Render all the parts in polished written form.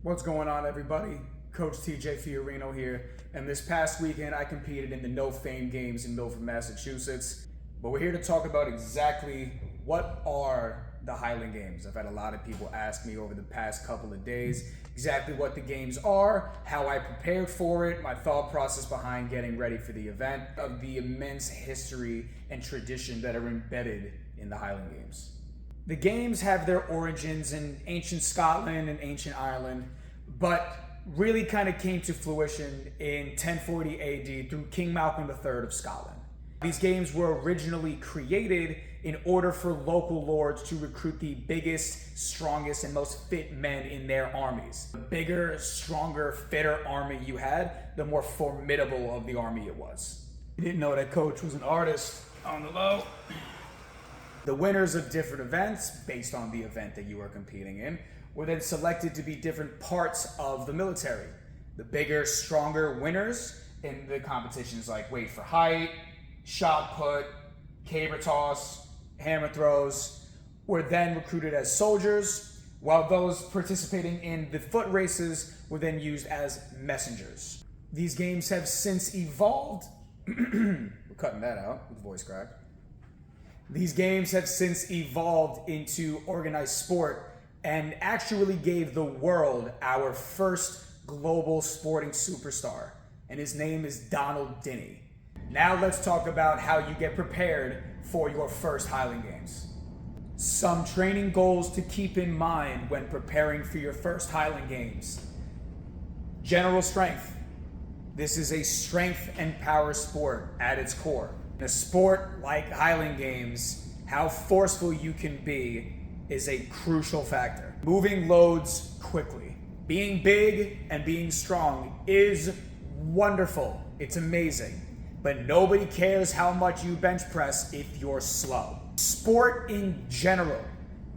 What's going on, everybody? Coach TJ Fiorino here, and this past weekend I competed in the No Fame Games in Milford, Massachusetts. But we're here to talk about exactly what are the Highland Games. I've had a lot of people ask me over the past couple of days exactly what the games are, how I prepared for it, my thought process behind getting ready for the event, of the immense history and tradition that are embedded in the Highland Games. The games have their origins in ancient Scotland and ancient Ireland, but really kind of came to fruition in 1040 AD through King Malcolm III of Scotland. These games were originally created in order for local lords to recruit the biggest, strongest, and most fit men in their armies. The bigger, stronger, fitter army you had, the more formidable of the army it was. You didn't know that Coach was an artist on the low. The winners of different events, based on the event that you were competing in, were then selected to be different parts of the military. The bigger, stronger winners in the competitions like weight for height, shot put, caber toss, hammer throws, were then recruited as soldiers, while those participating in the foot races were then used as messengers. These games have since evolved. We're cutting that out with voice crack. These games have since evolved into organized sport and actually gave the world our first global sporting superstar, and his name is Donald Dinny. Now let's talk about how you get prepared for your first Highland Games. Some training goals to keep in mind when preparing for your first Highland Games. General strength. This is a strength and power sport at its core. In a sport like Highland Games, how forceful you can be is a crucial factor. Moving loads quickly. Being big and being strong is wonderful. It's amazing. But nobody cares how much you bench press if you're slow. Sport in general,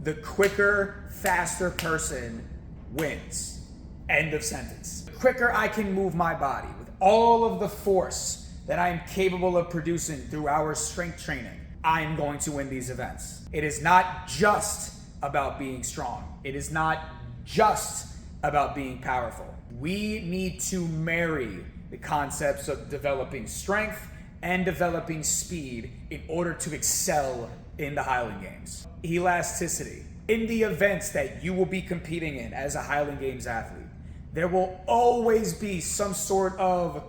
the quicker, faster person wins. End of sentence. The quicker I can move my body with all of the force that I am capable of producing through our strength training, I am going to win these events. It is not just about being strong. It is not just about being powerful. We need to marry the concepts of developing strength and developing speed in order to excel in the Highland Games. Elasticity. In the events that you will be competing in as a Highland Games athlete, there will always be some sort of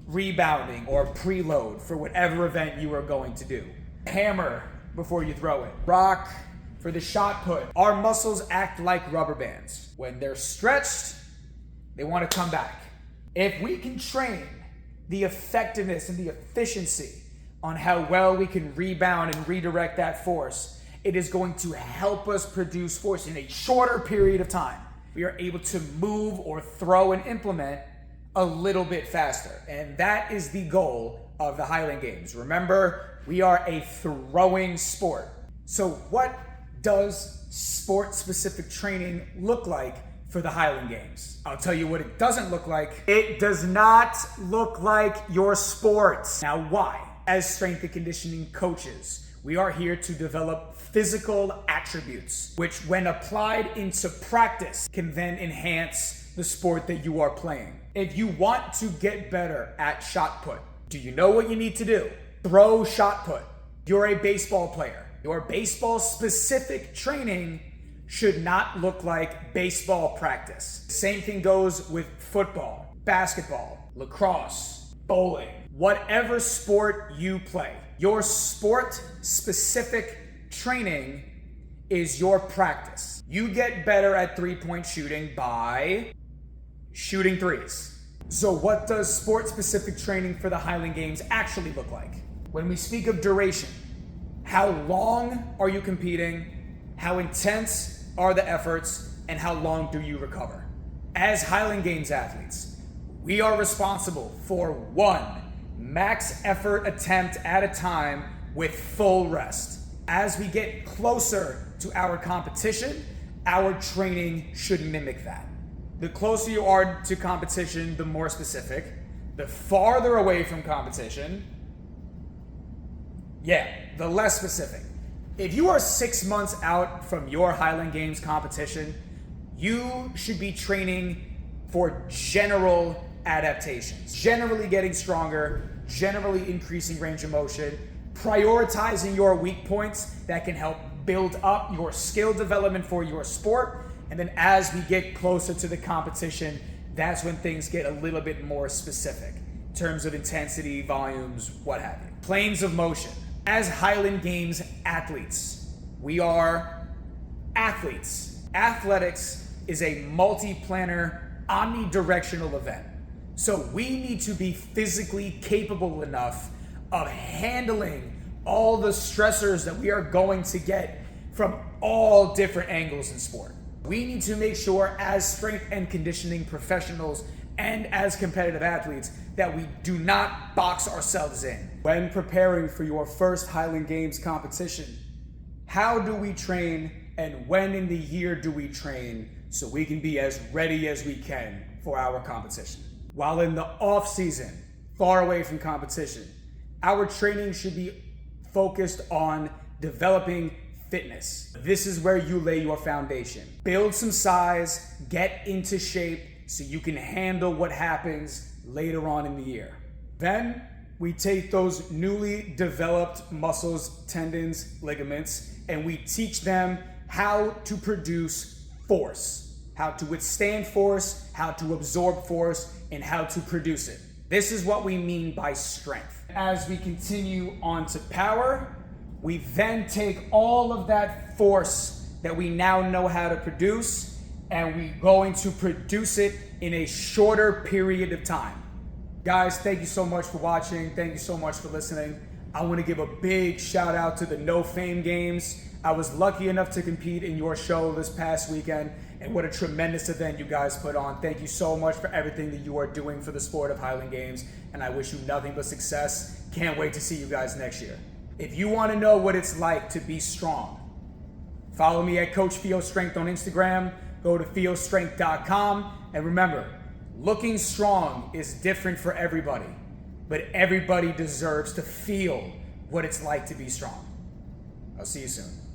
rebounding or preload for whatever event you are going to do. Hammer before you throw it. Rock for the shot put. Our muscles act like rubber bands. When they're stretched, they want to come back. If we can train the effectiveness and the efficiency on how well we can rebound and redirect that force, it is going to help us produce force in a shorter period of time. We are able to move or throw and implement a little bit faster. And that is the goal of the Highland Games. Remember, we are a throwing sport. So what does sport-specific training look like for the Highland Games? I'll tell you what it doesn't look like. It does not look like your sport. Now why? As strength and conditioning coaches, we are here to develop physical attributes, which when applied into practice can then enhance the sport that you are playing. If you want to get better at shot put, do you know what you need to do? Throw shot put. You're a baseball player. Your baseball specific training should not look like baseball practice. Same thing goes with football, basketball, lacrosse, bowling, whatever sport you play. Your sport specific training is your practice. You get better at 3-point shooting by shooting threes. So what does sport-specific training for the Highland Games actually look like? When we speak of duration, how long are you competing? How intense are the efforts? And how long do you recover? As Highland Games athletes, we are responsible for one max effort attempt at a time with full rest. As we get closer to our competition, our training should mimic that. The closer you are to competition, the more specific. The farther away from competition, the less specific. If you are 6 months out from your Highland Games competition, You should be training for general adaptations, generally getting stronger, generally increasing range of motion, prioritizing your weak points that can help build up your skill development for your sport. And then as we get closer to the competition, that's when things get a little bit more specific in terms of intensity, volumes, what have you. Planes of motion. As Highland Games athletes, we are athletes. Athletics is a multi-planar, omnidirectional event. So we need to be physically capable enough of handling all the stressors that we are going to get from all different angles in sport. We need to make sure, as strength and conditioning professionals and as competitive athletes, that we do not box ourselves in. When preparing for your first Highland Games competition, how do we train and when in the year do we train so we can be as ready as we can for our competition? While in the off season, far away from competition, our training should be focused on developing fitness. This is where you lay your foundation. Build some size, get into shape so you can handle what happens later on in the year. Then we take those newly developed muscles, tendons, ligaments, and we teach them how to produce force, how to withstand force, how to absorb force, and how to produce it. This is what we mean by strength. As we continue on to power, we then take all of that force that we now know how to produce, and we're going to produce it in a shorter period of time. Guys, thank you so much for watching. Thank you so much for listening. I want to give a big shout out to the No Fame Games. I was lucky enough to compete in your show this past weekend, and what a tremendous event you guys put on. Thank you so much for everything that you are doing for the sport of Highland Games, and I wish you nothing but success. Can't wait to see you guys next year. If you want to know what it's like to be strong, follow me at Coach Fio Strength on Instagram. Go to fiostrength.com, and remember, looking strong is different for everybody, but everybody deserves to feel what it's like to be strong. I'll see you soon.